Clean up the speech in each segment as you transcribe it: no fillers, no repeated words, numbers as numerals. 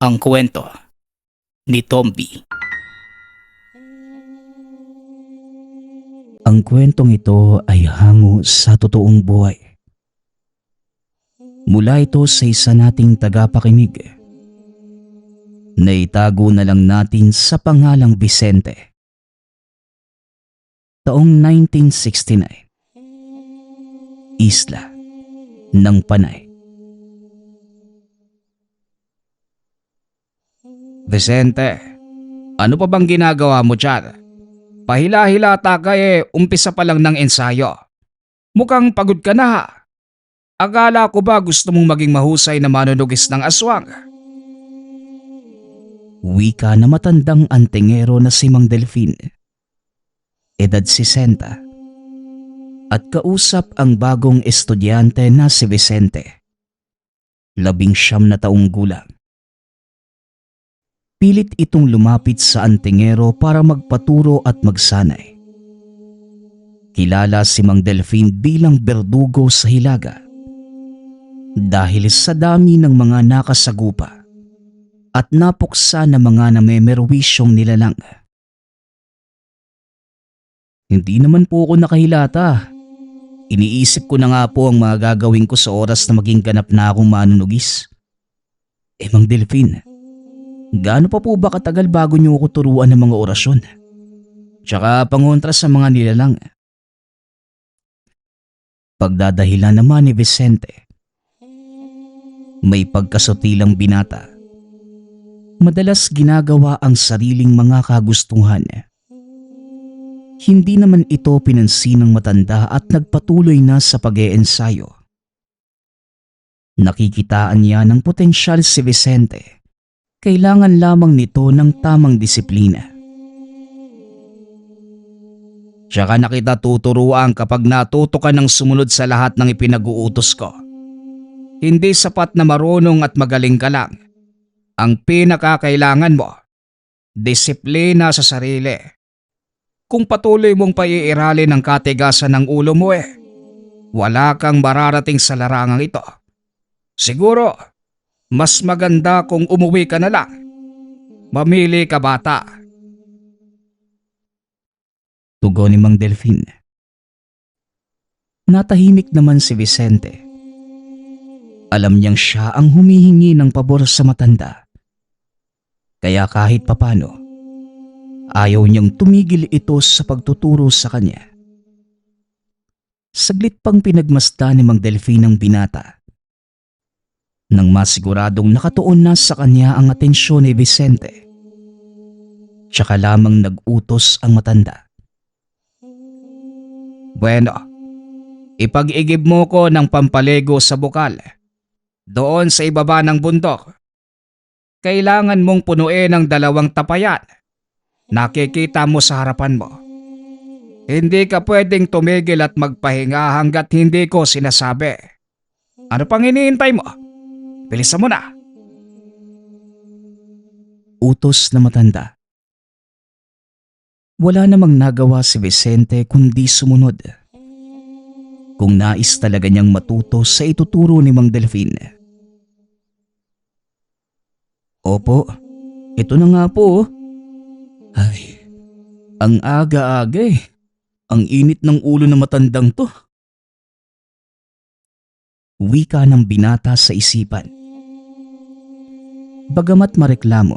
Ang kwento ni Tomby. Ang kwentong ito ay hango sa totoong buhay. Mula ito sa isa nating tagapakinig. Naitago na lang natin sa pangalang Vicente. Taong 1969. Isla ng Panay. Vicente, ano pa bang ginagawa mo dyan? Pahila-hilata ka umpisa pa lang ng ensayo. Mukhang pagod ka na ha. Akala ko ba gusto mong maging mahusay na manunugis ng aswang? Wika na matandang antingero na si Mang Delfin. Edad 60. At kausap ang bagong estudyante na si Vicente. 19 na taong gulang. Pilit itong lumapit sa antingero para magpaturo at magsanay. Kilala si Mang Delfin bilang berdugo sa Hilaga dahil sa dami ng mga nakasagupa at napuksa na mga namemerwisyong nilalang. Hindi naman po ako nakahilata. Iniisip ko na nga po ang mga gagawin ko sa oras na maging ganap na akong manunugis. Mang Delfin, gaano pa po ba katagal bago niyo ako turuan ng mga orasyon? Tsaka pangontra sa mga nilalang. Pagdadahilan naman ni Vicente. May pagkasutilang binata. Madalas ginagawa ang sariling mga kagustuhan. Hindi naman ito pinansin ng matanda at nagpatuloy na sa pag-eensayo. Nakikitaan niya ng potensyal si Vicente. Kailangan lamang nito ng tamang disiplina. Tsaka na kita tuturuan kapag natuto ka ng sumunod sa lahat ng ipinag-uutos ko. Hindi sapat na marunong at magaling ka lang. Ang pinakakailangan mo, disiplina sa sarili. Kung patuloy mong paiiralin ang katigasan ng ulo mo wala kang mararating sa larangang ito. Siguro, mas maganda kung umuwi ka na lang. Mamili ka bata. Tugon ni Mang Delfin. Natahimik naman si Vicente. Alam niyang siya ang humihingi ng pabor sa matanda. Kaya kahit papano, ayaw niyang tumigil ito sa pagtuturo sa kanya. Saglit pang pinagmasdan ni Mang Delfin ang binata. Nang masiguradong nakatuon na sa kanya ang atensyon ni Vicente, tsaka lamang nag-utos ang matanda. Bueno, ipag-igib mo ko ng pampalego sa bukal. Doon sa ibaba ng bundok. Kailangan mong punuin ang 2 tapayan. Nakikita mo sa harapan mo. Hindi ka pwedeng tumigil at magpahinga hanggat hindi ko sinasabi. Ano pang iniintay mo? Bilisan mo na. Utos na matanda. Wala namang nagawa si Vicente kundi sumunod. Kung nais talaga niyang matuto sa ituturo ni Mang Delfin. Opo, ito na nga po. Ay, ang aga-aga Ang init ng ulo ng matandang to. Wika ng binata sa isipan. Bagamat mareklamo,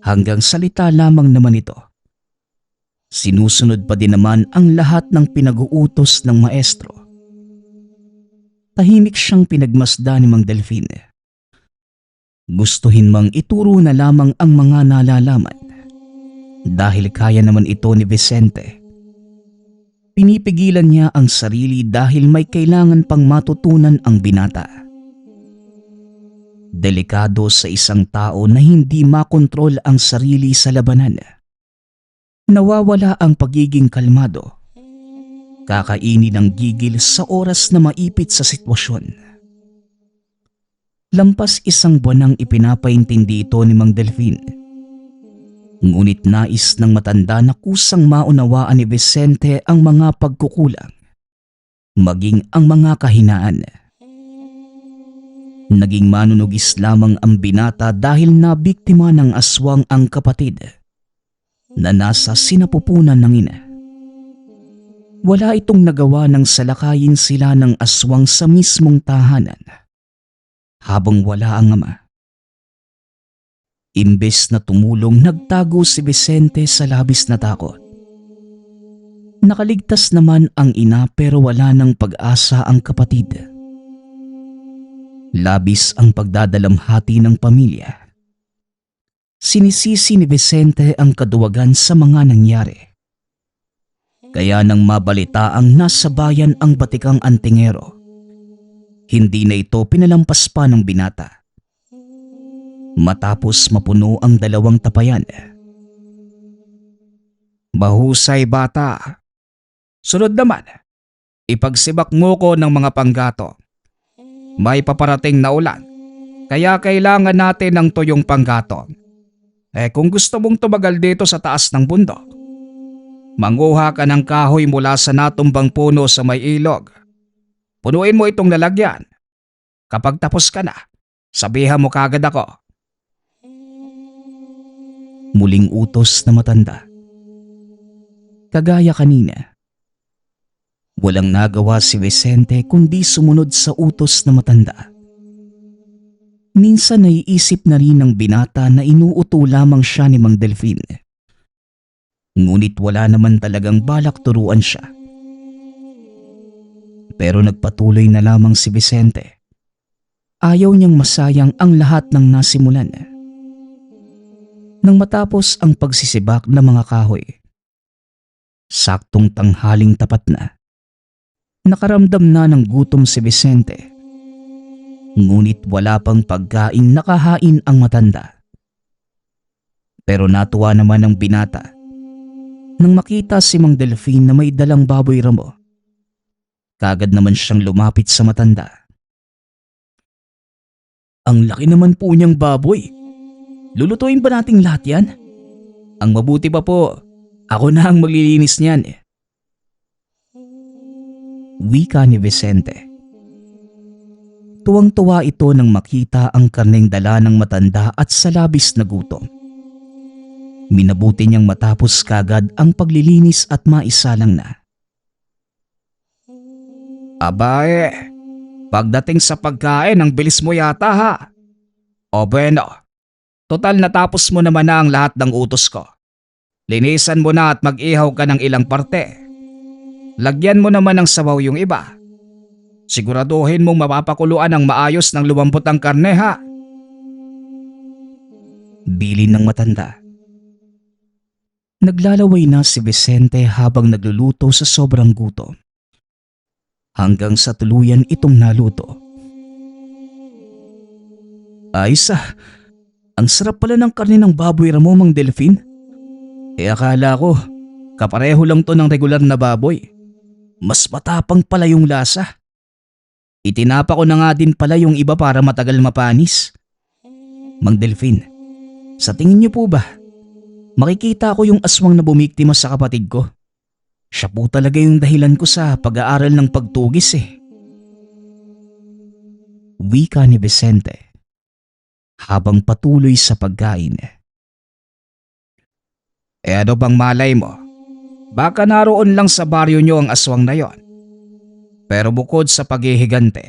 hanggang salita lamang naman ito. Sinusunod pa din naman ang lahat ng pinag-uutos ng maestro. Tahimik siyang pinagmasdan ni Mang Delfin. Gustuhin mang ituro na lamang ang mga nalalaman. Dahil kaya naman ito ni Vicente. Pinipigilan niya ang sarili dahil may kailangan pang matutunan ang binata. Delikado sa isang tao na hindi makontrol ang sarili sa labanan. Nawawala ang pagiging kalmado. Kakainin ng gigil sa oras na maipit sa sitwasyon. Lampas 1 buwan nang ipinapaintindi ito ni Mang Delfin. Ngunit nais ng matanda na kusang maunawaan ni Vicente ang mga pagkukulang, maging ang mga kahinaan. Naging manunugis lamang ang binata dahil nabiktima ng aswang ang kapatid na nasa sinapupunan ng ina. Wala itong nagawa nang salakayin sila ng aswang sa mismong tahanan habang wala ang ama. Imbes na tumulong, nagtago si Vicente sa labis na takot. Nakaligtas naman ang ina pero wala ng pag-asa ang kapatid. Labis ang pagdadalamhati ng pamilya. Sinisisi ni Vicente ang kaduwagan sa mga nangyari. Kaya nang mabalita ang nasa bayan ang batikang antingero, hindi na ito pinalampas pa ng binata. Matapos mapuno ang dalawang tapayan. Mahusay bata. Sunod naman, ipagsibak mo ko ng mga panggato. May paparating na ulan, kaya kailangan natin ng tuyong panggato. Kung gusto mong tumagal dito sa taas ng bundok, manguha ka ng kahoy mula sa natumbang puno sa may ilog. Punuin mo itong lalagyan. Kapag tapos ka na, sabihan mo kagad ako. Muling utos na matanda. Kagaya kanina, walang nagawa si Vicente kundi sumunod sa utos na matanda. Minsan naiisip na rin ng binata na inuuto lamang siya ni Mang Delfin. Ngunit wala naman talagang balak turuan siya. Pero nagpatuloy na lamang si Vicente. Ayaw niyang masayang ang lahat ng nasimulan. Nang matapos ang pagsisibak ng mga kahoy, saktong tanghaling tapat na, nakaramdam na ng gutom si Vicente. Ngunit wala pang pagkain nakahain ang matanda. Pero natuwa naman ang binata nang makita si Mang Delfin na may dalang baboy ramo. Kagad naman siyang lumapit sa matanda. Ang laki naman po niyang baboy. Lulutuin ba nating lahat yan? Ang mabuti pa po, ako na ang maglilinis niyan. Wika ni Vicente. Tuwang-tuwa ito nang makita ang karneng dala ng matanda at sa labis na gutom. Minabuti niyang matapos kagad ang paglilinis at maisalang na. Abae, pagdating sa pagkain ang bilis mo yata ha. O bueno, total natapos mo naman na ang lahat ng utos ko. Linisan mo na at mag-ihaw ka ng ilang parte. Lagyan mo naman ng sabaw yung iba. Siguraduhin mong mapapakuluan ng maayos ng lumambot ang karne ha. Bilin ng matanda. Naglalaway na si Vicente habang nagluluto sa sobrang gutom. Hanggang sa tuluyan itong naluto. Ayos ah, ang sarap pala ng karne ng baboy ramo, Mang Delfin. Akala ko, kapareho lang to ng regular na baboy. Mas matapang pala yung lasa. Itinapa ko na nga din pala yung iba para matagal mapanis. Mang Delfin, sa tingin niyo po ba, makikita ko yung aswang na bumiktima sa kapatid ko? Siya po talaga yung dahilan ko sa pag-aaral ng pagtugis Wika ni Vicente habang patuloy sa pagkain. Ano bang malay mo? Baka naroon lang sa baryo nyo ang aswang na yon. Pero bukod sa paghihigante,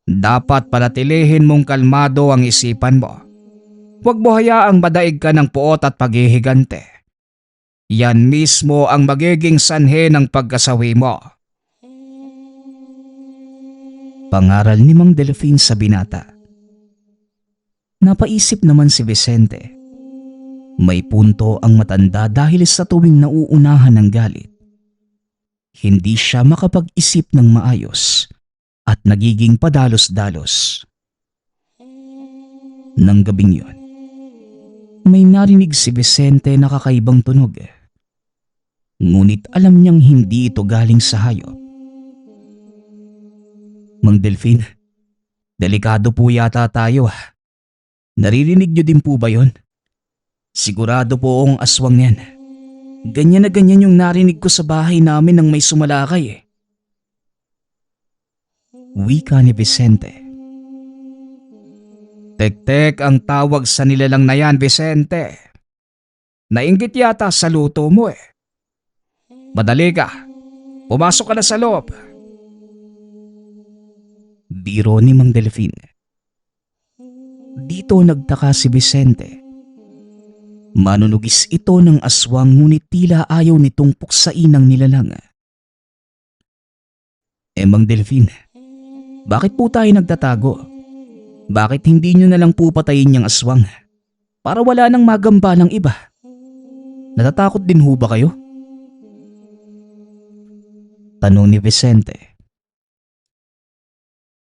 dapat panatilihin mong kalmado ang isipan mo. Huwag mo hayaang madaig ka ng puot at paghihigante. Yan mismo ang magiging sanhi ng pagkasawi mo. Pangaral ni Mang Delfin sa binata. Napaisip naman si Vicente. May punto ang matanda dahil sa tuwing nauunahan ng galit, hindi siya makapag-isip ng maayos at nagiging padalos-dalos. Nang gabing yon, may narinig si Vicente na kakaibang tunog. Ngunit alam niyang hindi ito galing sa hayop. Mang Delfin, delikado po yata tayo. Naririnig niyo din po ba yon? Sigurado po ang aswang yan. Ganyan na ganyan yung narinig ko sa bahay namin nang may sumalakay. Wika ni Vicente. Tek-tek ang tawag sa nilalang na yan, Vicente. Nainggit yata sa luto mo eh. Madali ka. Pumasok ka na sa loob. Biro ni Mang Delfin. Dito nagtaka si Vicente. Manunugis ito ng aswang ngunit tila ayaw nitong puksain ng nilalang. Mang Delfin, bakit po tayo nagtatago? Bakit hindi nyo na lang po patayin yung aswang? Para wala nang magamba ng iba. Natatakot din ho ba kayo? Tanong ni Vicente.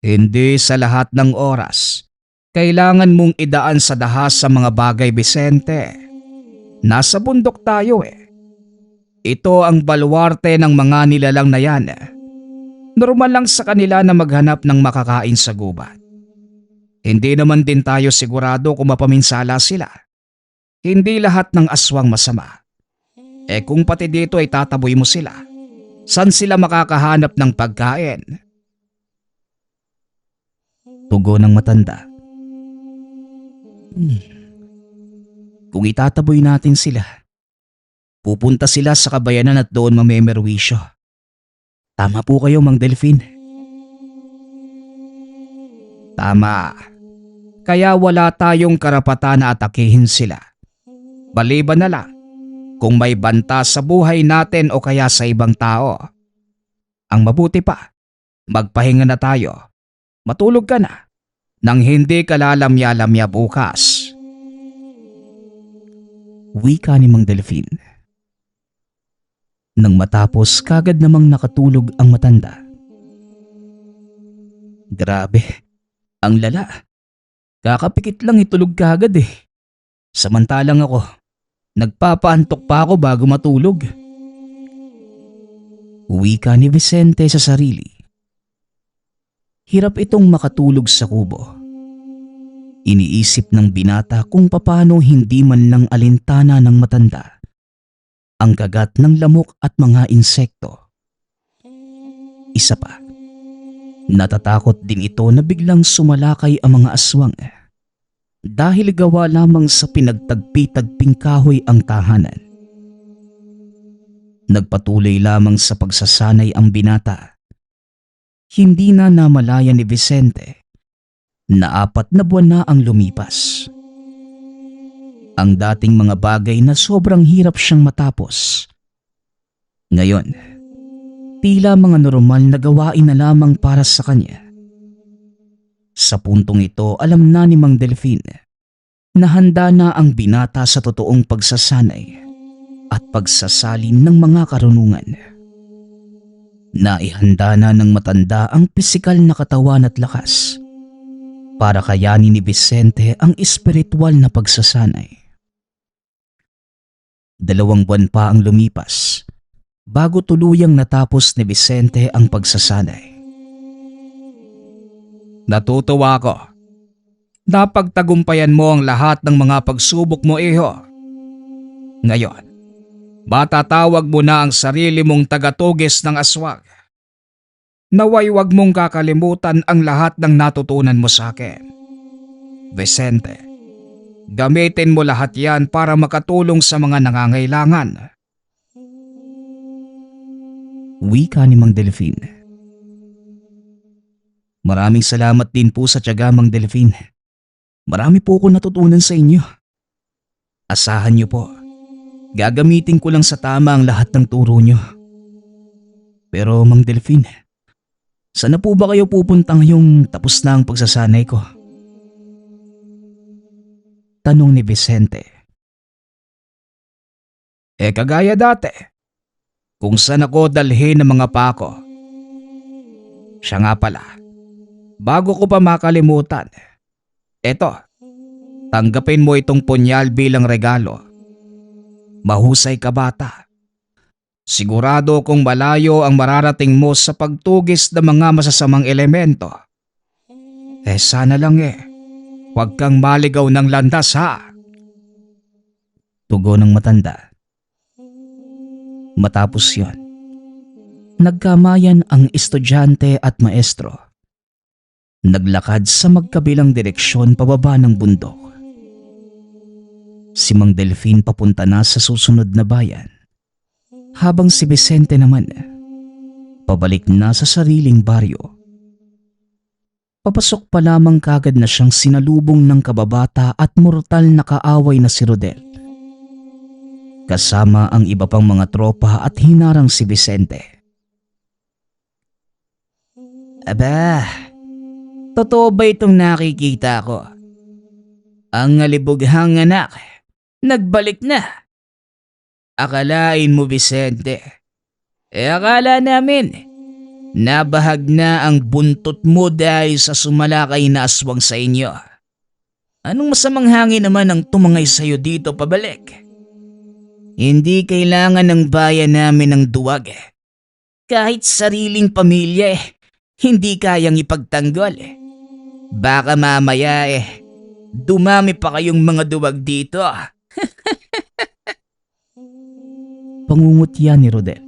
Hindi sa lahat ng oras. Kailangan mong idaan sa dahas sa mga bagay, Vicente. Nasa bundok tayo eh. Ito ang baluarte ng mga nilalang na yan. Normal lang sa kanila na maghanap ng makakain sa gubat. Hindi naman din tayo sigurado kung mapaminsala sila. Hindi lahat ng aswang masama. Kung pati dito ay tataboy mo sila, saan sila makakahanap ng pagkain? Tugon ng matanda. Kung itataboy natin sila, pupunta sila sa kabayanan at doon mamemerwisyo. Tama po kayo, Mang Delfin. Tama. Kaya wala tayong karapatan na atakihin sila. Baliban na lang kung may banta sa buhay natin o kaya sa ibang tao. Ang mabuti pa, magpahinga na tayo. Matulog ka na nang hindi ka lalamya-lamya bukas. Wika ni Mang Delfin. Nang matapos, kagad namang nakatulog ang matanda. Grabe, ang lala. Kakapikit lang itulog kagad eh. Samantalang ako, nagpapaantok pa ako bago matulog. Wika ni Vicente sa sarili. Hirap itong makatulog sa kubo. Iniisip ng binata kung papaano hindi man lang alintana ng matanda ang kagat ng lamok at mga insekto. Isa pa, natatakot din ito na biglang sumalakay ang mga aswang dahil gawa lamang sa pinagtagpi-tagping kahoy ang tahanan. Nagpatuloy lamang sa pagsasanay ang binata. Hindi na namalaya ni Vicente na 4 na buwan na ang lumipas. Ang dating mga bagay na sobrang hirap siyang matapos, ngayon, tila mga normal na gawain na lamang para sa kanya. Sa puntong ito, alam na ni Mang Delfin na handa na ang binata sa totoong pagsasanay at pagsasalin ng mga karunungan. Naihanda na ng matanda ang pisikal na katawan at lakas para kayanin ni Vicente ang espiritual na pagsasanay. 2 buwan pa ang lumipas bago tuluyang natapos ni Vicente ang pagsasanay. Natutuwa ako. Napagtagumpayan mo ang lahat ng mga pagsubok mo, iho. Ngayon, matatawag mo na ang sarili mong tagatugis ng aswang. Naway wag mong kakalimutan ang lahat ng natutunan mo sa akin. Vicente, gamitin mo lahat yan para makatulong sa mga nangangailangan. Wika ni Mang Delfin. Maraming salamat din po sa tiyaga, Mang Delfin. Marami po ako natutunan sa inyo. Asahan niyo po, gagamitin ko lang sa tama ang lahat ng turo niyo. Pero Mang Delfin, saan na po ba kayo pupunta ngayong tapos na ang pagsasanay ko? Tanong ni Vicente. Kagaya dati, kung saan ako dalhin ng mga pako. Siya nga pala, bago ko pa makalimutan, eto, tanggapin mo itong punyal bilang regalo. Mahusay ka bata. Sigurado kong malayo ang mararating mo sa pagtugis ng mga masasamang elemento. Sana lang huwag kang maligaw ng landas ha. Tugon ng matanda. Matapos yon, nagkamayan ang estudyante at maestro. naglakad sa magkabilang direksyon pababa ng bundok. Si Mang Delfin papunta na sa susunod na bayan, habang si Vicente naman pabalik na sa sariling baryo. Papasok pa lamang kagad na siyang sinalubong ng kababata at mortal na kaaway na si Rodel. Kasama ang iba pang mga tropa at hinarang si Vicente. Aba, totoo ba itong nakikita ko? Ang ngalibughang anak, nagbalik na. Akalain mo, Vicente. Akala namin, nabahag na ang buntot mo dahil sa sumalakay na aswang sa inyo. Anong masamang hangin naman ang tumangay sa'yo dito pabalik? Hindi kailangan ng bayan namin ng duwag. Kahit sariling pamilya hindi kayang ipagtanggol. Baka mamaya dumami pa kayong mga duwag dito. Pangungutya ni Rodel.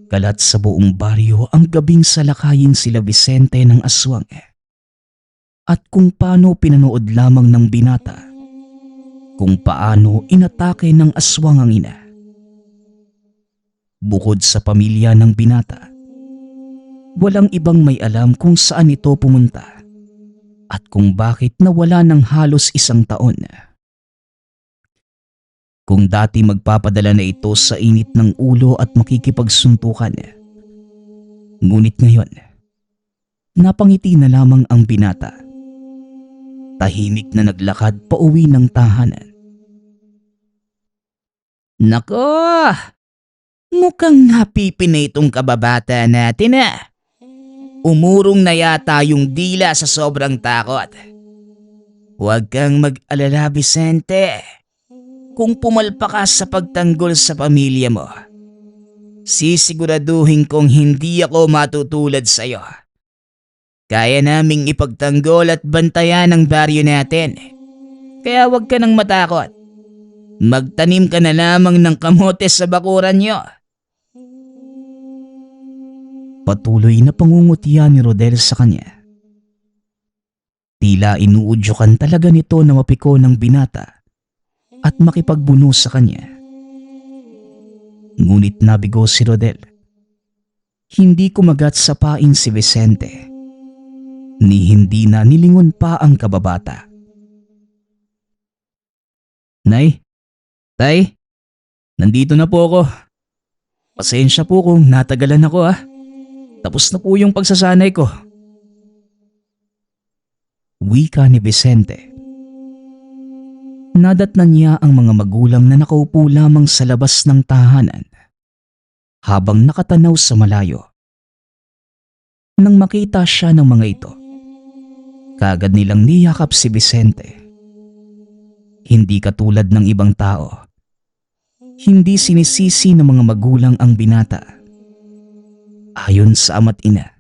Kalat sa buong baryo ang gabing salakayin sila Vicente ng aswang at kung paano pinanood lamang ng binata kung paano inatake ng aswang ang ina. Bukod sa pamilya ng binata, walang ibang may alam kung saan ito pumunta at kung bakit nawala ng halos 1 taon. Kung dati magpapadala na ito sa init ng ulo at makikipagsuntukan, ngunit ngayon, napangiti na lamang ang binata. Tahimik na naglakad pauwi ng tahanan. Nako! Mukhang napipinay itong kababata natin . Umurong na yata yung dila sa sobrang takot. Huwag kang mag-alala, Vicente. Kung pumalpa ka sa pagtanggol sa pamilya mo, sisiguraduhin kong hindi ako matutulad sa'yo. Kaya naming ipagtanggol at bantayan ang baryo natin. Kaya huwag ka nang matakot. Magtanim ka na lamang ng kamote sa bakuran nyo. Patuloy na pangungutya ni Rodel sa kanya. Tila inuudyokan talaga nito na mapiko ng binata at makipagbuno sa kanya. Ngunit nabigo si Rodel. Hindi kumagat sa pain si Vicente. Ni hindi na nilingon pa ang kababata. Nay, tay, nandito na po ako. Pasensya po kung natagalan ako . Tapos na po yung pagsasanay ko. Wika ni Vicente. Nadatnan niya ang mga magulang na nakaupo lamang sa labas ng tahanan habang nakatanaw sa malayo. Nang makita siya ng mga ito, kagad nilang niyakap si Vicente. Hindi katulad ng ibang tao, hindi sinisisi ng mga magulang ang binata. Ayon sa ama't ina,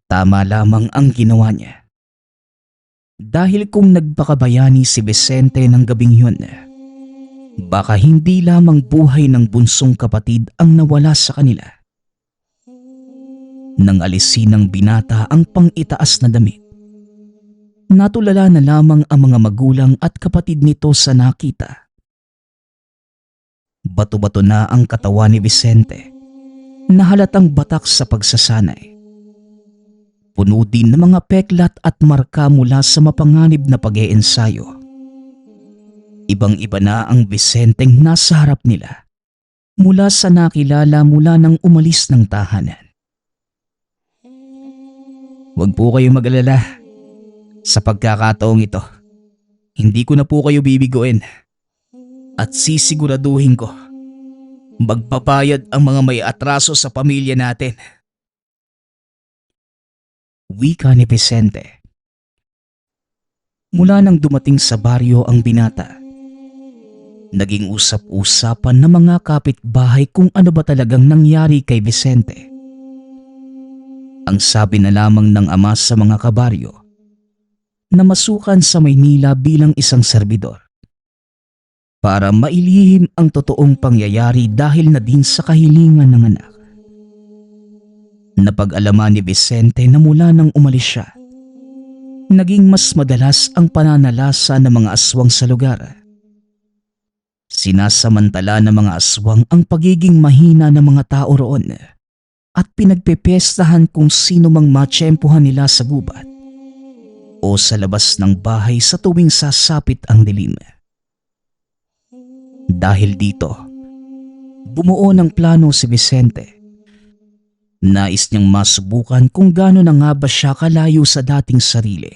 tama lamang ang ginawa niya. Dahil kung nagpakabayani si Vicente ng gabing yun, baka hindi lamang buhay ng bunsong kapatid ang nawala sa kanila. Nang alisin ng binata ang pang-itaas na damit, natulala na lamang ang mga magulang at kapatid nito sa nakita. Bato-bato na ang katawan ni Vicente na halatang batak sa pagsasanay. Puno din ng mga peklat at marka mula sa mapanganib na pag-iensayo. Ibang-iba na ang Vicenteng nasa harap nila mula sa nakilala mula nang umalis ng tahanan. Huwag po kayo mag-alala. Sa pagkakataong ito, hindi ko na po kayo bibiguin at sisiguraduhin ko magpapayad ang mga may atraso sa pamilya natin. Wika ni Vicente. Mula nang dumating sa baryo ang binata, naging usap-usapan ng mga kapitbahay kung ano ba talagang nangyari kay Vicente. Ang sabi na lamang ng ama sa mga kabaryo na masukan sa Maynila bilang isang serbidor para mailihim ang totoong pangyayari dahil na din sa kahilingan ng anak. Napag-alaman ni Vicente na mula nang umalis siya, naging mas madalas ang pananalasa ng mga aswang sa lugar. Sinasamantala ng mga aswang ang pagiging mahina ng mga tao roon at pinagpepestahan kung sino mang matsyempohan nila sa gubat o sa labas ng bahay sa tuwing sasapit ang dilim. Dahil dito, bumuo ng plano si Vicente. Nais niyang masubukan kung gaano na nga ba siya kalayo sa dating sarili.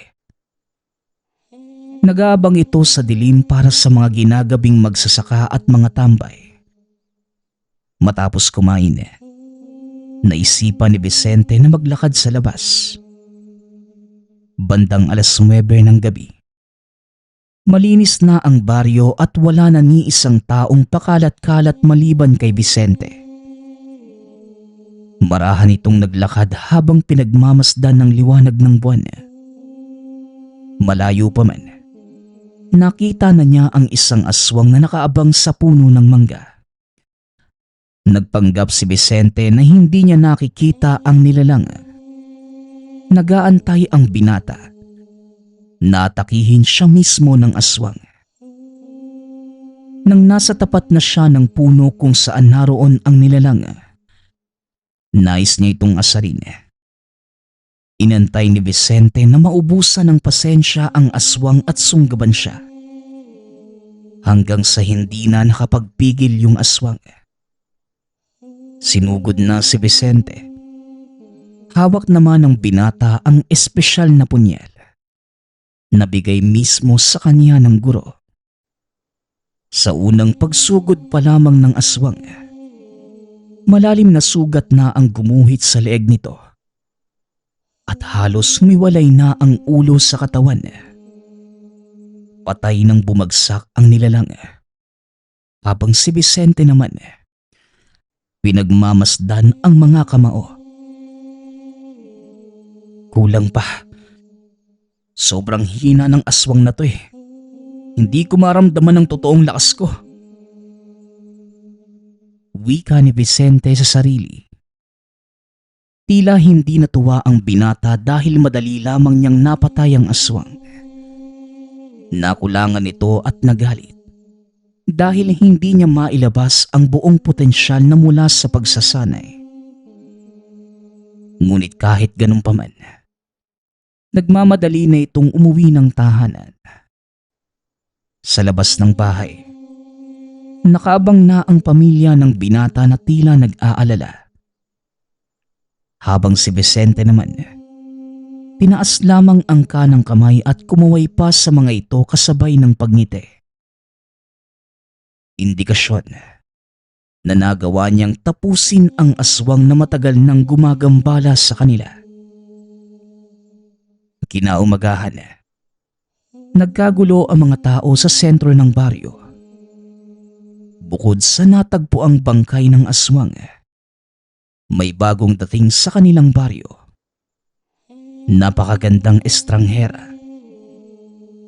Nag-aabang ito sa dilim para sa mga ginagabing magsasaka at mga tambay. Matapos kumain, naisipan ni Vicente na maglakad sa labas. Bandang 9:00 ng gabi. Malinis na ang baryo at wala na ni isang taong pakalat-kalat maliban kay Vicente. Marahan itong naglakad habang pinagmamasdan ng liwanag ng buwan. Malayo pa man, nakita na niya ang isang aswang na nakaabang sa puno ng mangga. Nagpanggap si Vicente na hindi niya nakikita ang nilalang. Nagaantay ang binata. Naatakihin siya mismo ng aswang. Nang nasa tapat na siya ng puno kung saan naroon ang nilalang, nais niya itong asarin. Inantay ni Vicente na maubusan ng pasensya ang aswang at sunggaban siya. Hanggang sa hindi na nakapagpigil yung aswang. Sinugod na si Vicente. Hawak naman ng binata ang espesyal na punyal. Nabigay mismo sa kanya ng guro. Sa unang pagsugod pa lamang ng aswang, malalim na sugat na ang gumuhit sa leeg nito at halos humiwalay na ang ulo sa katawan. Patay nang bumagsak ang nilalang habang si Vicente naman pinagmamasdan ang mga kamao. Kulang pa. Sobrang hina ng aswang na to eh. Hindi ko maramdaman ang totoong lakas ko. Wika ni Vicente sa sarili. Tila hindi natuwa ang binata dahil madali lamang niyang napatay ang aswang. Nakulangan ito at nagalit dahil hindi niya mailabas ang buong potensyal na mula sa pagsasanay. Ngunit kahit ganun pa man, nagmamadali na itong umuwi ng tahanan. Sa labas ng bahay, nakaabang na ang pamilya ng binata na tila nag-aalala. Habang si Vicente naman, tinaas lamang ang kanang kamay at kumuway pa sa mga ito kasabay ng pagngiti. Indikasyon na nagawa niyang tapusin ang aswang na matagal nang gumagambala sa kanila. Kinaumagahan, nagkagulo ang mga tao sa sentro ng baryo. Bukod sa natagpo ang bangkay ng aswang, may bagong dating sa kanilang baryo. Napakagandang estranghera.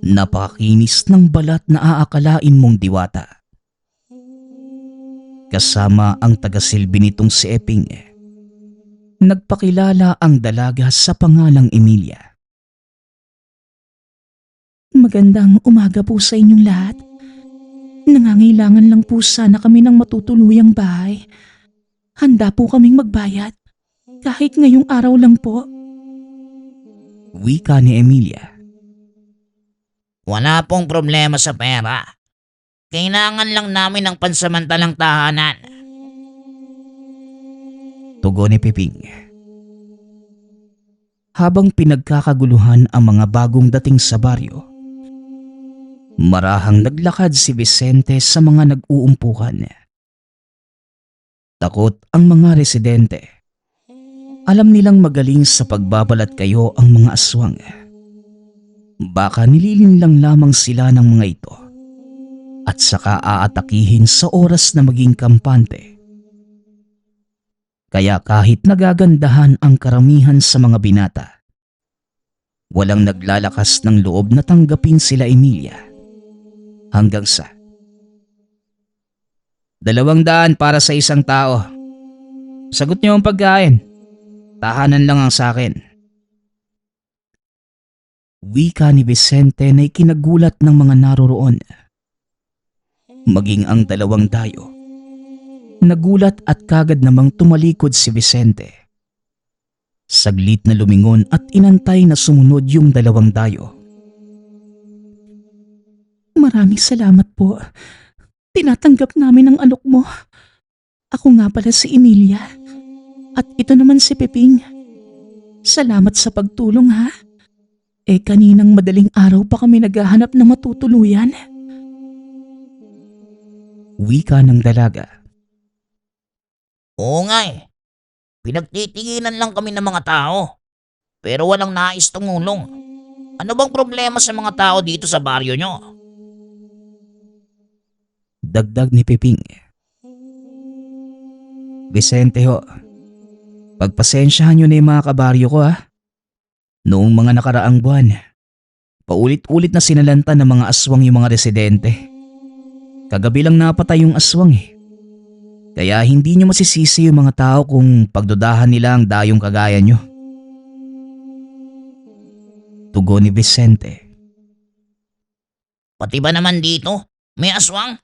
Napakakinis ng balat na aakalain mong diwata. Kasama ang tagasilbi nitong si Eping, nagpakilala ang dalaga sa pangalang Emilia. Magandang umaga po sa inyong lahat. Nangangailangan lang po sana kami ng matutuluyang bahay. Handa po kaming magbayad. Kahit ngayong araw lang po. Wika ni Emilia. Wala pong problema sa pera. Kailangan lang namin ng pansamantalang tahanan. Tugon ni Piping. Habang pinagkakaguluhan ang mga bagong dating sa baryo, marahang naglakad si Vicente sa mga nag-uumpukan. Takot ang mga residente. Alam nilang magaling sa pagbabalat kayo ang mga aswang. Baka nililinlang lamang sila ng mga ito at saka aatakihin sa oras na maging kampante. Kaya kahit nagagandahan ang karamihan sa mga binata, walang naglalakas ng loob na tanggapin sila Emilia. Hanggang sa 200 para sa isang tao. Sagot niyo ang pagkain. Tahanan lang ang sa akin. Wika ni Vicente na ikinagulat ng mga naroroon. Maging ang dalawang dayo. Nagulat at kagad namang tumalikod si Vicente. Saglit na lumingon at inantay na sumunod yung dalawang dayo. Maraming salamat po. Tinatanggap namin ang alok mo. Ako nga pala si Emilia. At ito naman si Peping. Salamat sa pagtulong ha. Kaninang madaling araw pa kami naghahanap ng matutuluyan. Wika ng dalaga. Oo nga eh. Pinagtitinginan lang kami ng mga tao. Pero walang nais tumulong. Ano bang problema sa mga tao dito sa baryo nyo? Dagdag ni Peping. Vicente ho, pagpasensyahan nyo na yung mga kabaryo ko ha. Noong mga nakaraang buwan, paulit-ulit na sinalanta ng mga aswang yung mga residente. Kagabi lang napatay yung aswang eh. Kaya hindi nyo masisisi yung mga tao kung pagdudahan nila ang dayong kagaya nyo. Tugon ni Vicente. Pati ba naman dito? May aswang?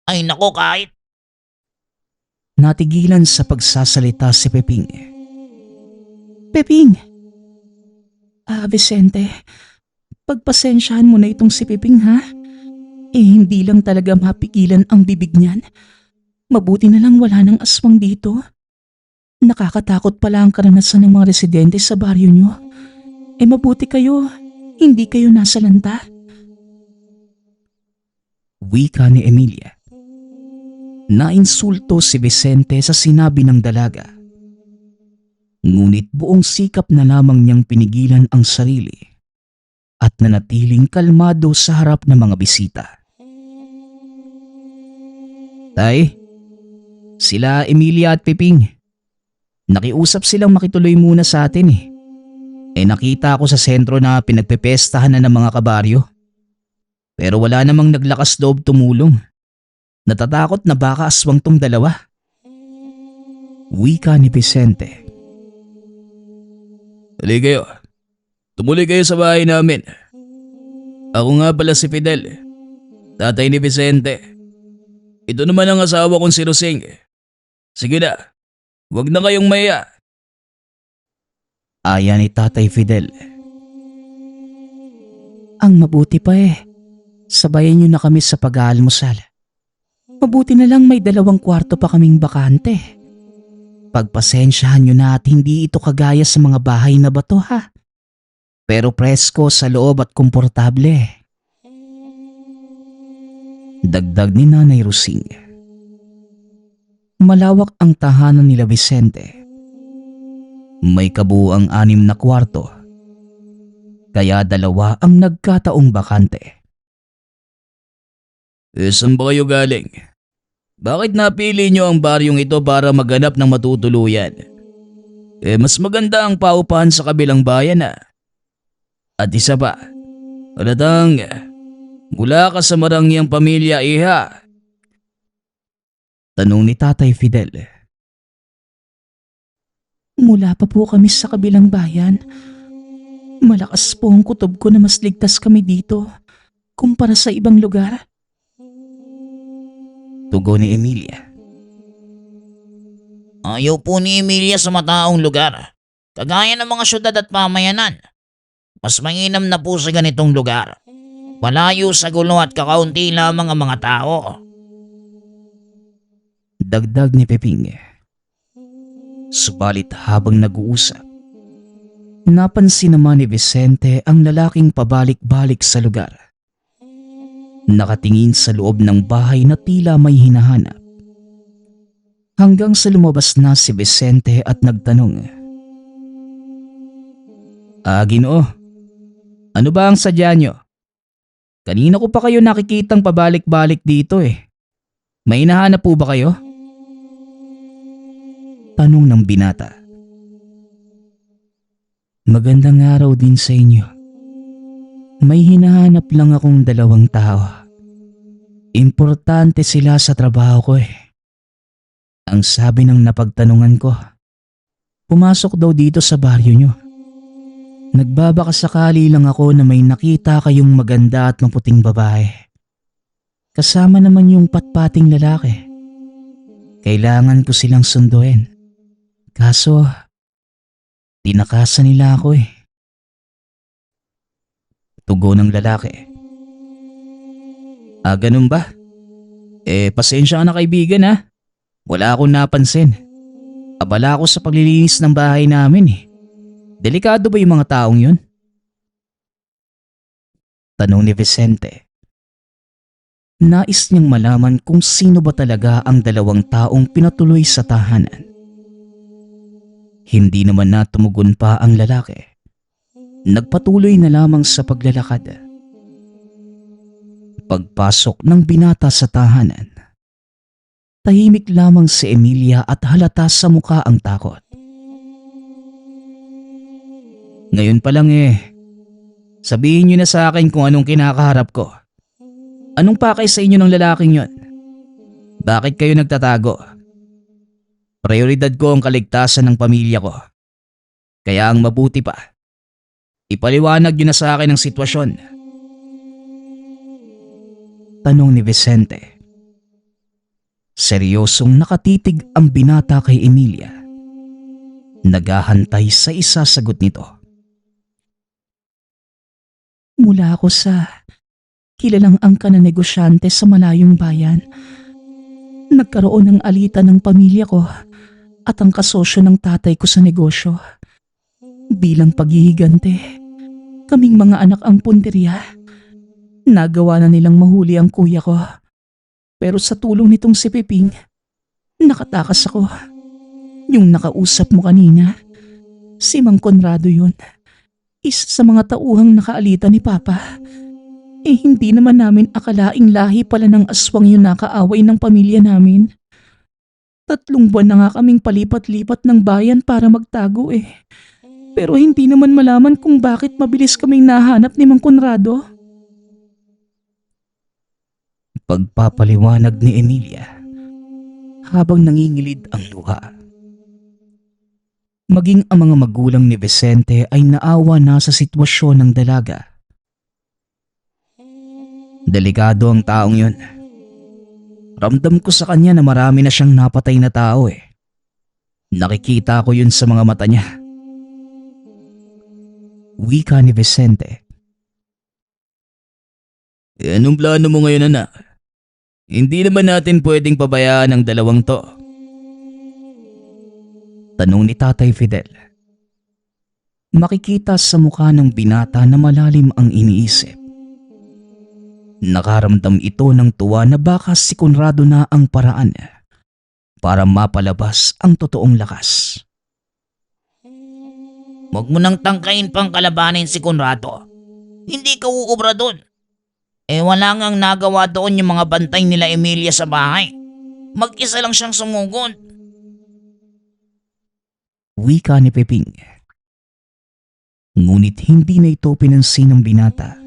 Ay nako kahit. Natigilan sa pagsasalita si Peping. Peping! Vicente, pagpasensyahan mo na itong si Peping ha. Hindi lang talaga mapigilan ang bibig niyan. Mabuti na lang wala ng aswang dito. Nakakatakot pala ang karanasan ng mga residente sa baryo nyo. Mabuti kayo, hindi kayo nasalanta. Wika ni Emilia. Nainsulto si Vicente sa sinabi ng dalaga. Ngunit buong sikap na lamang niyang pinigilan ang sarili at nanatiling kalmado sa harap ng mga bisita. Tay, sila Emilia at Peping. Nakiusap silang makituloy muna sa atin eh. Nakita ko sa sentro na pinagpepestahan na ng mga kabaryo. Pero wala namang naglakas loob tumulong. Natatakot na baka aswang tong dalawa. Wika ni Vicente. Hali kayo. Tumuloy kayo sa bahay namin. Ako nga pala si Fidel, tatay ni Vicente. Ito naman ang asawa kong si Rosing. Sige na, huwag na kayong maya. Aya ni Tatay Fidel. Ang mabuti pa sabayan nyo na kami sa pag-aalmusal. Mabuti na lang may 2 kwarto pa kaming bakante. Pagpasensyahan nyo na at hindi ito kagaya sa mga bahay na bato ha. Pero presko sa loob at komportable. Dagdag ni Nanay Rosing. Malawak ang tahanan nila Vicente. May kabuuang 6 na kwarto. Kaya 2 ang nagkataong bakante. Saan ba kayo galing? Bakit napili nyo ang baryong ito para maganap ng matutuluyan? Mas maganda ang paupahan sa kabilang bayan na. At isa pa, halatang mula ka sa marangyang pamilya iha. Tanong ni Tatay Fidel. Mula pa po kami sa kabilang bayan. Malakas po ang kutob ko na mas ligtas kami dito kumpara sa ibang lugar. Tugon ni Emilia. Ayaw po ni Emilia sa mataong lugar. Kagaya ng mga syudad at pamayanan. Mas mainam na po sa ganitong lugar. Malayo sa gulo at kakaunti lamang ang mga tao. Dagdag ni Peping. Subalit habang nag-uusap, napansin naman ni Vicente ang lalaking pabalik-balik sa lugar. Nakatingin sa loob ng bahay na tila may hinahanap. Hanggang sa lumabas na si Vicente at nagtanong. Ginoo, ano ba ang sadya nyo? Kanina ko pa kayo nakikitang pabalik-balik dito eh. May hinahanap po ba kayo? Tanong ng binata. Magandang araw din sa inyo. May hinahanap lang akong 2 tao. Importante sila sa trabaho ko eh. Ang sabi ng napagtanungan ko. Pumasok daw dito sa baryo nyo. Nagbabakasakali lang ako na may nakita kayong maganda at maputing babae. Kasama naman yung patpating lalaki. Kailangan ko silang sunduin. Kaso, tinakasan nila ako eh. Tugon ng lalaki. Ganun ba? Pasensya ka na kaibigan ha. Wala akong napansin. Abala ako sa paglilinis ng bahay namin eh. Delikado ba yung mga taong yun? Tanong ni Vicente. Nais niyang malaman kung sino ba talaga ang dalawang taong pinatuloy sa tahanan. Hindi naman na tumugon pa ang lalaki. Nagpatuloy na lamang sa paglalakad. Pagpasok ng binata sa tahanan, tahimik lamang si Emilia at halata sa mukha ang takot. Ngayon pa lang sabihin niyo na sa akin kung anong kinakaharap ko. Anong pakay sa inyo ng lalaking yon? Bakit kayo nagtatago? Prioridad ko ang kaligtasan ng pamilya ko. Kaya ang mabuti pa, ipaliwanag niyo na sa akin ang sitwasyon. Tanong ni Vicente. Seryosong nakatitig ang binata kay Emilia. Naghahantay sa isasagot nito. Mula ako sa kilalang angka na negosyante sa malayong bayan. Nagkaroon ng alitan ng pamilya ko at ang kasosyo ng tatay ko sa negosyo. Bilang paghihigante, kaming mga anak ang punteriya. Nagawa na nilang mahuli ang kuya ko. Pero sa tulong nitong si Piping, nakatakas ako. Yung nakausap mo kanina, si Mang Conrado yun. Isa sa mga tauhang nakaalita ni Papa. Hindi naman namin akalaing lahi pala ng aswang yung nakaaway ng pamilya namin. 3 buwan na nga kaming palipat-lipat ng bayan para magtago Pero hindi naman malaman kung bakit mabilis kaming nahanap ni Mang Conrado. Pagpapaliwanag ni Emilia habang nangingilid ang luha. Maging ang mga magulang ni Vicente ay naawa na sa sitwasyon ng dalaga. Delikado ang taong yun. Ramdam ko sa kanya na marami na siyang napatay na tao Nakikita ko yun sa mga mata niya. Wika ni Vicente. Anong plano mo ngayon, anak? Hindi naman natin pwedeng pabayaan ang dalawang to. Tanong ni Tatay Fidel. Makikita sa mukha ng binata na malalim ang iniisip. Nakaramdam ito ng tuwa na baka si Conrado na ang paraan para mapalabas ang totoong lakas. Huwag mo nang tangkain pang kalabanin si Conrado. Hindi ka uubra doon. Wala ngang nagawa doon yung mga bantay nila Emilia sa bahay. Mag-isa lang siyang sumugod. Wika ni Peping. Ngunit hindi na ito pinansin ng binata.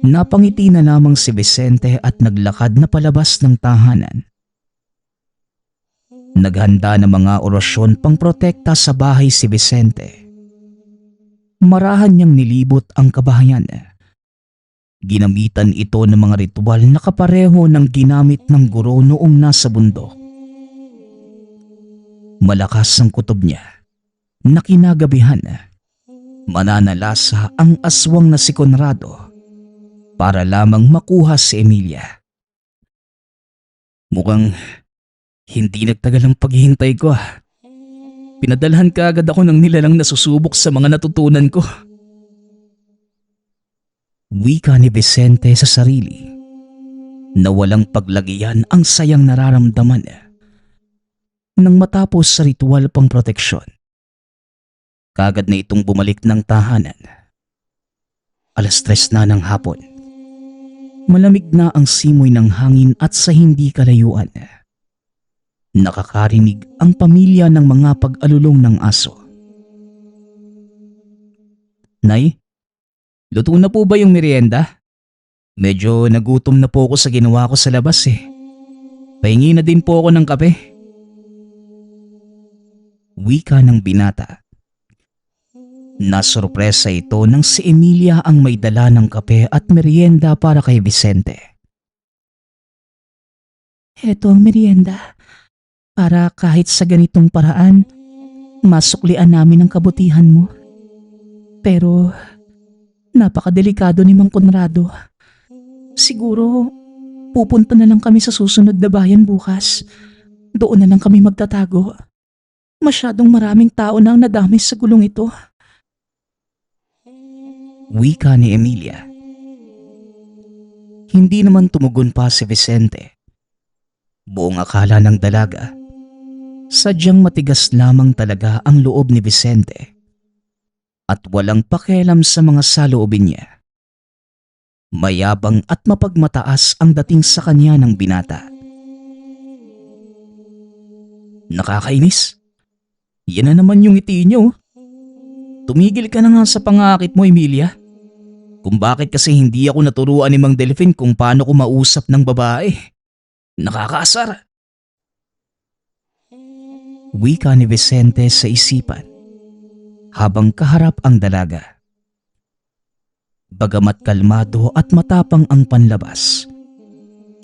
Napangiti na lamang si Vicente at naglakad na palabas ng tahanan. Naghanda ng mga orasyon pang protekta sa bahay si Vicente. Marahan niyang nilibot ang kabahayan. Ginamitan ito ng mga ritual na kapareho ng ginamit ng guro noong nasa bundok. Malakas ang kutob niya na kinagabihan. Mananalasa ang aswang na si Conrado para lamang makuha si Emilia. Mukhang hindi nagtagal ang paghihintay ko. Pinadalhan kaagad ako ng nilalang nasusubok sa mga natutunan ko. Wika ni Vicente sa sarili na walang paglagiyan ang sayang nararamdaman nang matapos sa ritual pang proteksyon. Kagad na itong bumalik ng tahanan. 3:00 na ng hapon. Malamig na ang simoy ng hangin at sa hindi kalayuan, nakakarinig ang pamilya ng mga pag-alulong ng aso. Nay, luto na po ba yung merienda? Medyo nagutom na po ako sa ginawa ko sa labas Pahingi na din po ako ng kape. Wika ng binata. Nasorpresa ito nang si Emilia ang may dala ng kape at merienda para kay Vicente. Heto ang merienda. Para kahit sa ganitong paraan, masuklian namin ang kabutihan mo. Pero napakadelikado ni Mang Conrado. Siguro pupunta na lang kami sa susunod na bayan bukas. Doon na lang kami magtatago. Masyadong maraming tao na ang nadamay sa gulong ito. Wika ni Emilia. Hindi naman tumugon pa si Vicente. Buong akala ng dalaga, sadyang matigas lamang talaga ang loob ni Vicente at walang pakialam sa mga saloobin niya. Mayabang at mapagmataas ang dating sa kanya ng binata. Nakakainis. Yan na naman yung ngiti niyo. Tumigil ka na nga sa pangakit mo, Emilia. Kung bakit kasi hindi ako naturuan ni Mang Delfin kung paano ko mausap ng babae. Nakakaasar. Wika ni Vicente sa isipan habang kaharap ang dalaga. Bagamat kalmado at matapang ang panlabas,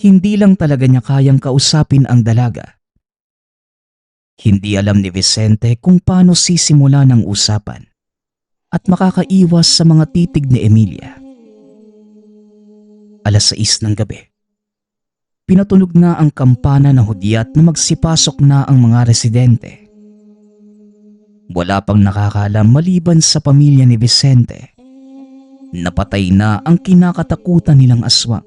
hindi lang talaga niya kayang kausapin ang dalaga. Hindi alam ni Vicente kung paano sisimula ng usapan at makakaiwas sa mga titig ni Emilia. 6:00 ng gabi. Pinatunog na ang kampana na hudyat na magsipasok na ang mga residente. Wala pang nakakaalam maliban sa pamilya ni Vicente. Napatay na ang kinakatakutan nilang aswang.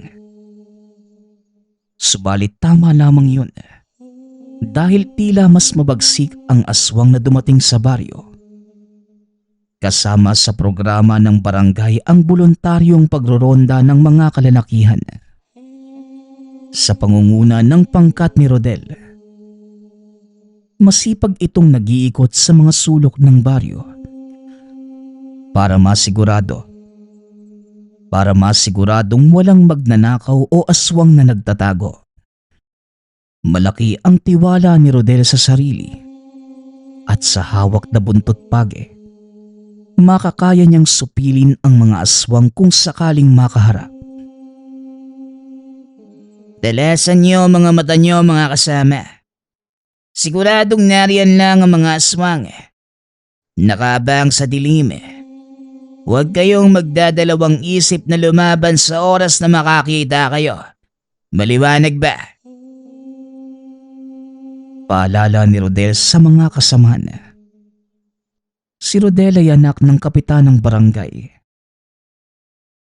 Subalit tama lamang yun. Dahil tila mas mabagsik ang aswang na dumating sa baryo. Kasama sa programa ng barangay ang voluntaryong pagroronda ng mga kalalakihan. Sa pangunguna ng pangkat ni Rodel. Masipag itong nag-iikot sa mga sulok ng baryo. Para masiguradong walang magnanakaw o aswang na nagtatago. Malaki ang tiwala ni Rodel sa sarili at sa hawak na buntot page. Makakaya niyang supilin ang mga aswang kung sakaling makaharap. Dalasan niyo mga mata niyo mga kasama. Siguradong nariyan lang ang mga aswang. Nakabang sa dilim. Huwag kayong magdadalawang isip na lumaban sa oras na makakita kayo. Maliwanag ba? Paalala ni Rodel sa mga kasamahan. Si Rodel ay anak ng kapitan ng barangay.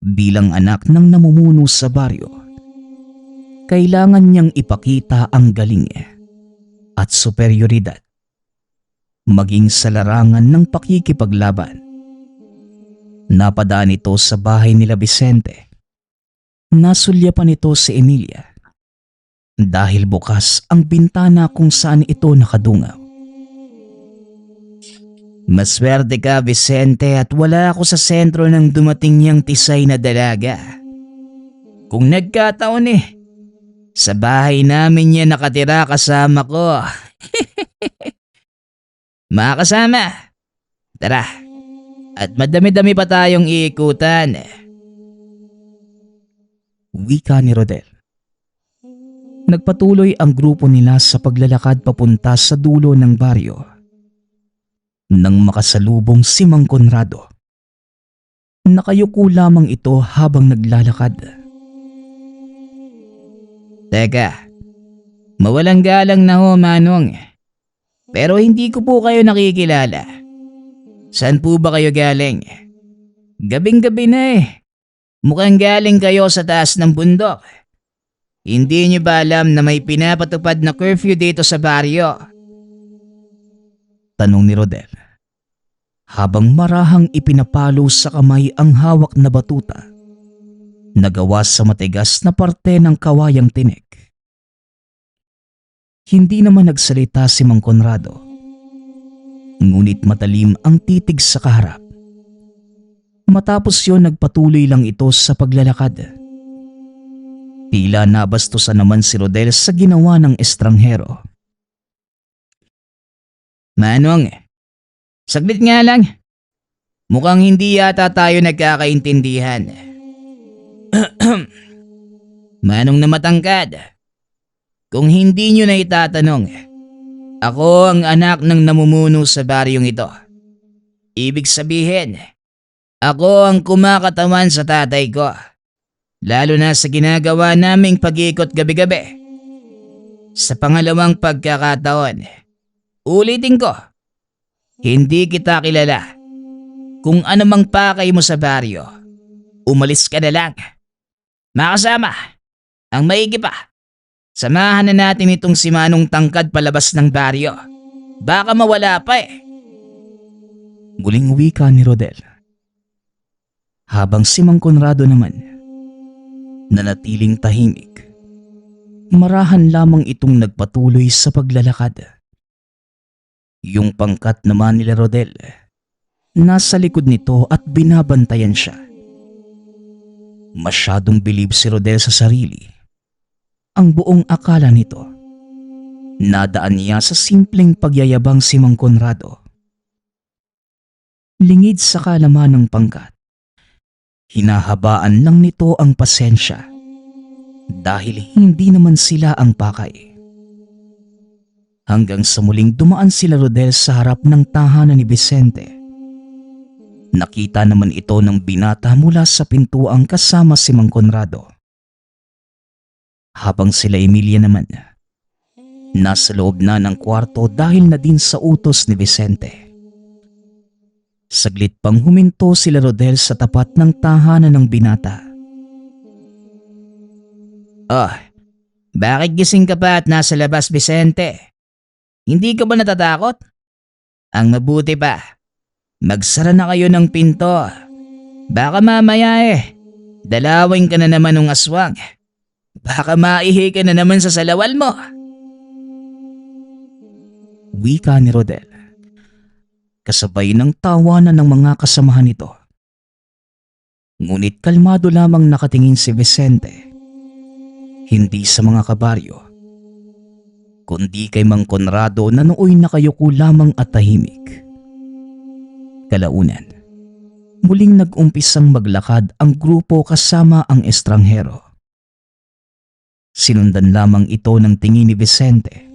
Bilang anak ng namumuno sa baryo, kailangan niyang ipakita ang galing at superioridad, maging sa larangan ng pakikipaglaban. Napadaan ito sa bahay nila Vicente. Nasulyapan ito si Emilia dahil bukas ang bintana kung saan ito nakadungaw. Maswerte ka, Vicente, at wala ako sa sentro ng dumating niyang tisay na dalaga. Kung nagkataon sa bahay namin niya nakatira kasama ko. Mga kasama, tara, at madami-dami pa tayong iikutan. Wika ni Rodel. Nagpatuloy ang grupo nila sa paglalakad papunta sa dulo ng baryo. Nang makasalubong si Mang Conrado. Nakayuko lamang ito habang naglalakad. Teka, mawalang galang na ho, Manong. Pero hindi ko po kayo nakikilala. Saan po ba kayo galing? Gabing-gabi na Mukhang galing kayo sa taas ng bundok. Hindi niyo ba alam na may pinapatupad na curfew dito sa baryo? Tanong ni Rodel. Habang marahang ipinapalo sa kamay ang hawak na batuta. Nagawa sa matigas na parte ng kawayang tinik. Hindi naman nagsalita si Mang Conrado. Ngunit matalim ang titig sa kaharap. Matapos yon nagpatuloy lang ito sa paglalakad. Tila nabastusan naman si Rodel sa ginawa ng estranghero. Manong, saglit nga lang. Mukhang hindi yata tayo nagkakaintindihan. Manong na matangkad, kung hindi nyo na itatanong, ako ang anak ng namumuno sa baryong ito. Ibig sabihin, ako ang kumakatawan sa tatay ko. Lalo na sa ginagawa naming pag-ikot gabi-gabi. Sa pangalawang pagkakataon, ulitin ko, hindi kita kilala. Kung ano mang pakay mo sa baryo, umalis ka na lang. Makasama, ang maigi pa, samahan na natin itong si Manong tangkad palabas ng baryo. Baka mawala pa eh. Muling wika ni Rodel. Habang si Mang Conrado naman, nanatiling tahimik. Marahan lamang itong nagpatuloy sa paglalakad. Yung pangkat naman nila Rodel, nasa likod nito at binabantayan siya. Masyadong bilib si Rodel sa sarili. Ang buong akala nito, nadaan niya sa simpleng pagyayabang si Mang Conrado. Lingid sa kalaman ng pangkat, hinahabaan lang nito ang pasensya dahil hindi naman sila ang pakay. Hanggang sa muling dumaan sila Rodel sa harap ng tahanan ni Vicente. Nakita naman ito ng binata mula sa pintuang kasama si Mang Conrado. Habang sila Emilia naman, nasa loob na ng kwarto dahil na din sa utos ni Vicente. Saglit pang huminto sila Rodel sa tapat ng tahanan ng binata. Oh, bakit gising ka pa at nasa labas, Vicente? Hindi ka ba natatakot? Ang mabuti pa, magsara na kayo ng pinto. Baka mamaya dalawin ka na naman ng aswang. Baka maihi ka na naman sa salawal mo. Wika ni Rodel, kasabay ng tawanan ng mga kasamahan nito. Ngunit kalmado lamang nakatingin si Vicente. Hindi sa mga kabaryo, kundi kay Mang Conrado na nooy nakayuko lamang at tahimik. Kalaunan, muling nag-umpisang maglakad ang grupo kasama ang estranghero. Sinundan lamang ito ng tingin ni Vicente.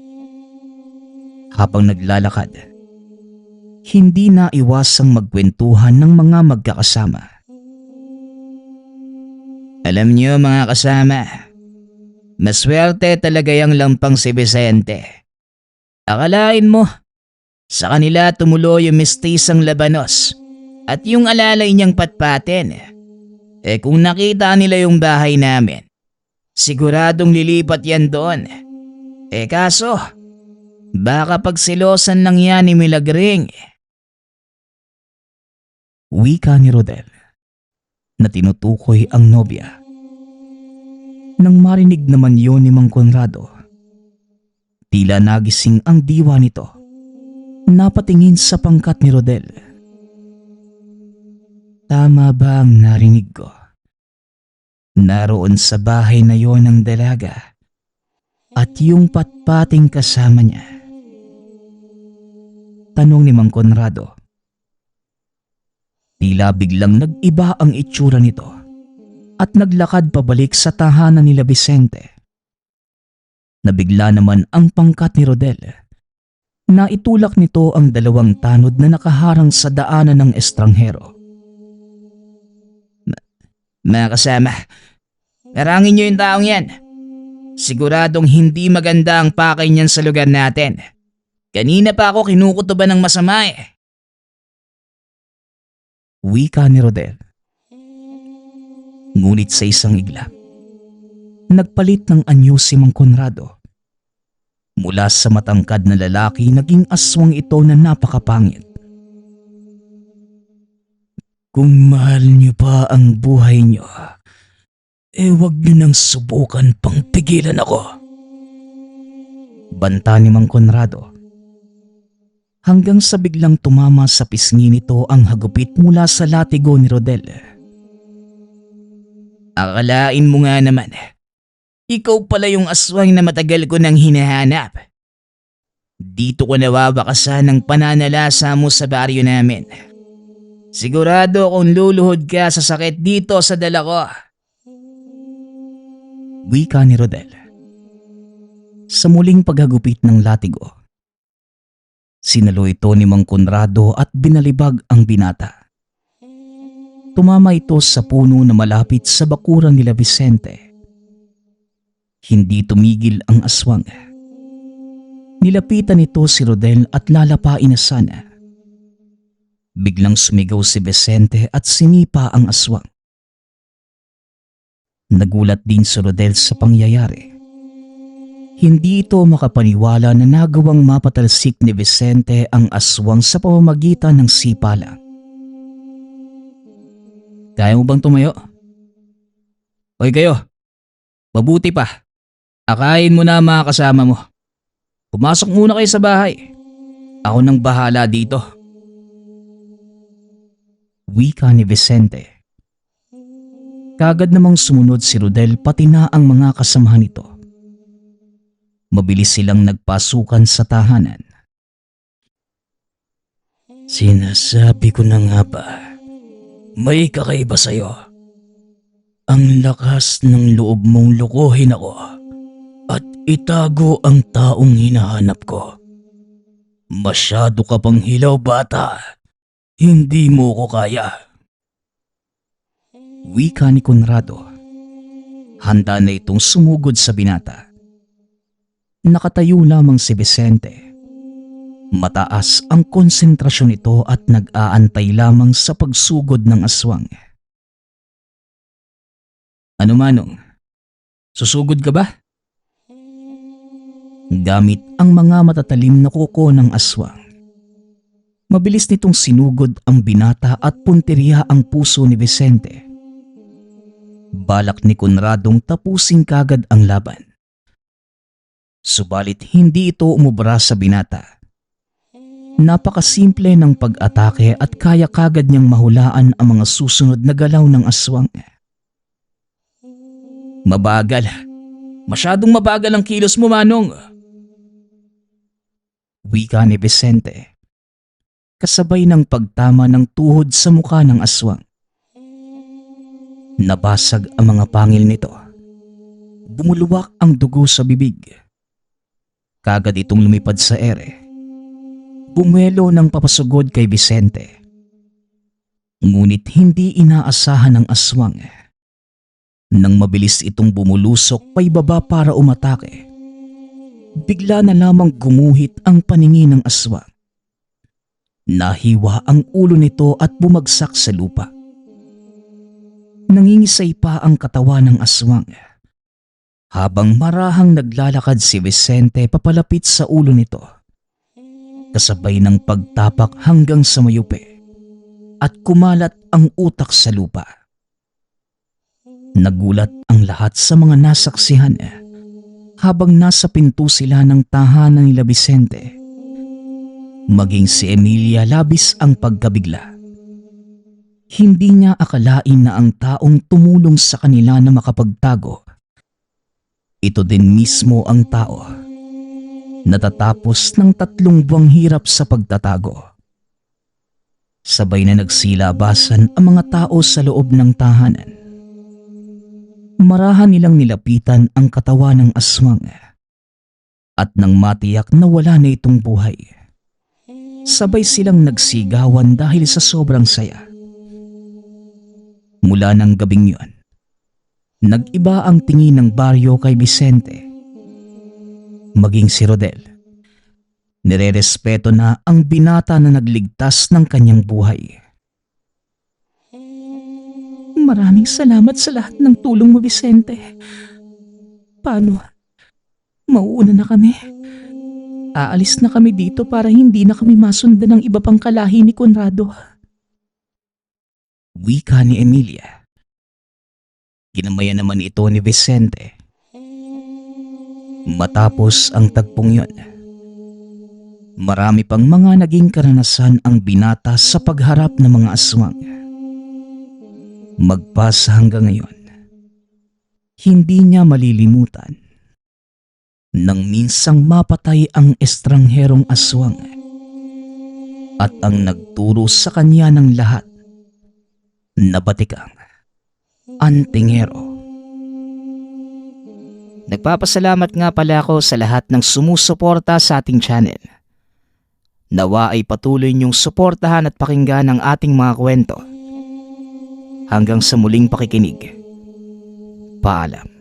Habang naglalakad, hindi na iwasang magkwentuhan ng mga magkakasama. Alam niyo mga kasama, maswerte talaga yung lampang si Vicente. Akalain mo, sa kanila tumulo yung mistisang labanos at yung alalay niyang patpatin. Kung nakita nila yung bahay namin, siguradong lilipat yan doon. Kaso, baka pagsilosan lang yan ni Milagring. Wika ni Rodel na tinutukoy ang nobya. Nang marinig naman yon ni Mang Conrado, tila nagising ang diwa nito. Napatingin sa pangkat ni Rodel. Tama ba ang narinig ko? Naroon sa bahay na yon ang dalaga at yung patpating kasama niya. Tanong ni Mang Conrado. Tila biglang nag-iba ang itsura nito at naglakad pabalik sa tahanan nila Vicente. Nabigla naman ang pangkat ni Rodel. Naitulak nito ang dalawang tanod na nakaharang sa daanan ng estranghero. Mga kasama, narangin niyo yung taong yan. Siguradong hindi maganda ang pakay niyan sa lugar natin. Kanina pa ako kinukutuban ng masama Wika ni Rodel. Ngunit sa isang iglap, nagpalit ng anyo si Mang Conrado. Mula sa matangkad na lalaki, naging aswang ito na napakapangit. Kung mahal niyo pa ang buhay niyo, wag niyo nang subukan pang pigilan ako. Banta ni Mang Conrado. Hanggang sa biglang tumama sa pisngi nito ang hagupit mula sa latigo ni Rodel. Akalain mo nga naman, ikaw pala yung aswang na matagal ko nang hinahanap. Dito ko nawawakasan ang pananalasa mo sa baryo namin. Sigurado akong luluhod ka sa sakit dito sa dala ko. Wika ni Rodel. Sa muling paghagupit ng latigo, sinalo ito ni Mang Conrado at binalibag ang binata. Tumama ito sa puno na malapit sa bakuran nila Vicente. Hindi tumigil ang aswang. Nilapitan nito si Rodel at lalapain na sana. Biglang sumigaw si Vicente at sinipa ang aswang. Nagulat din si Rodel sa pangyayari. Hindi ito makapaniwala na nagawang mapatalsik ni Vicente ang aswang sa pamamagitan ng sipa lang. Kaya mo bang tumayo? Hoy kayo, mabuti pa. Akain mo na ang mga kasama mo. Pumasok muna kayo sa bahay. Ako nang bahala dito. Wika ni Vicente. Kagad namang sumunod si Rodel pati na ang mga kasamahan nito. Mabilis silang nagpasukan sa tahanan. Sinasabi ko na nga ba, may kakaiba sa'yo. Ang lakas ng loob mong lokohin ako at itago ang taong hinahanap ko. Masyado ka pang hilaw, bata. Hindi mo ko kaya. Wika ni Conrado. Handa na itong sumugod sa binata. Nakatayo lamang si Vicente. Mataas ang konsentrasyon nito at nag-aantay lamang sa pagsugod ng aswang. Ano manong? Susugod ka ba? Gamit ang mga matatalim na kuko ng aswang, mabilis nitong sinugod ang binata at punteriya ang puso ni Vicente. Balak ni Conradong tapusin kagad ang laban. Subalit hindi ito umubra sa binata. Napakasimple ng pag-atake at kaya kagad niyang mahulaan ang mga susunod na galaw ng aswang. Mabagal. Masyadong mabagal ang kilos mo, manong. Wika ni Vicente. Kasabay ng pagtama ng tuhod sa mukha ng aswang. Nabasag ang mga pangil nito. Bumuluwak ang dugo sa bibig. Kagad itong lumipad sa ere. Bumelo ng papasugod kay Vicente. Ngunit hindi inaasahan ng aswang. Nang mabilis itong bumulusok paibaba para umatake, bigla na lamang gumuhit ang paningin ng aswang. Nahiwa ang ulo nito at bumagsak sa lupa. Nangingisay pa ang katawan ng aswang. Habang marahang naglalakad si Vicente papalapit sa ulo nito, kasabay ng pagtapak hanggang sa mayupi at kumalat ang utak sa lupa. Nagulat ang lahat sa mga nasaksihan habang nasa pinto sila ng tahanan nila Vicente. Maging si Emilia labis ang pagkabigla. Hindi niya akalain na ang taong tumulong sa kanila na makapagtago, ito din mismo ang tao. Natatapos ng 3 buwang hirap sa pagtatago. Sabay na nagsilabasan ang mga tao sa loob ng tahanan. Marahan nilang nilapitan ang katawan ng aswang. At nang matiyak na wala na itong buhay, sabay silang nagsigawan dahil sa sobrang saya. Mula ng gabing yun, nag-iba ang tingin ng baryo kay Vicente. Maging si Rodel. Nirerespeto na ang binata na nagligtas ng kanyang buhay. Maraming salamat sa lahat ng tulong mo, Vicente. Paano? Mauuna na kami. Aalis na kami dito para hindi na kami masundan ng iba pang kalahi ni Conrado. Wika ni Emilia. Ginamayan naman ito ni Vicente. Matapos ang tagpong yun, marami pang mga naging karanasan ang binata sa pagharap ng mga aswang. Magpas hanggang ngayon, hindi niya malilimutan nang minsang mapatay ang estrangherong aswang at ang nagturo sa kanya ng lahat na batikang antingero. Nagpapasalamat nga pala ako sa lahat ng sumusuporta sa ating channel. Nawa ay patuloy niyong suportahan at pakinggan ang ating mga kwento. Hanggang sa muling pakikinig. Paalam.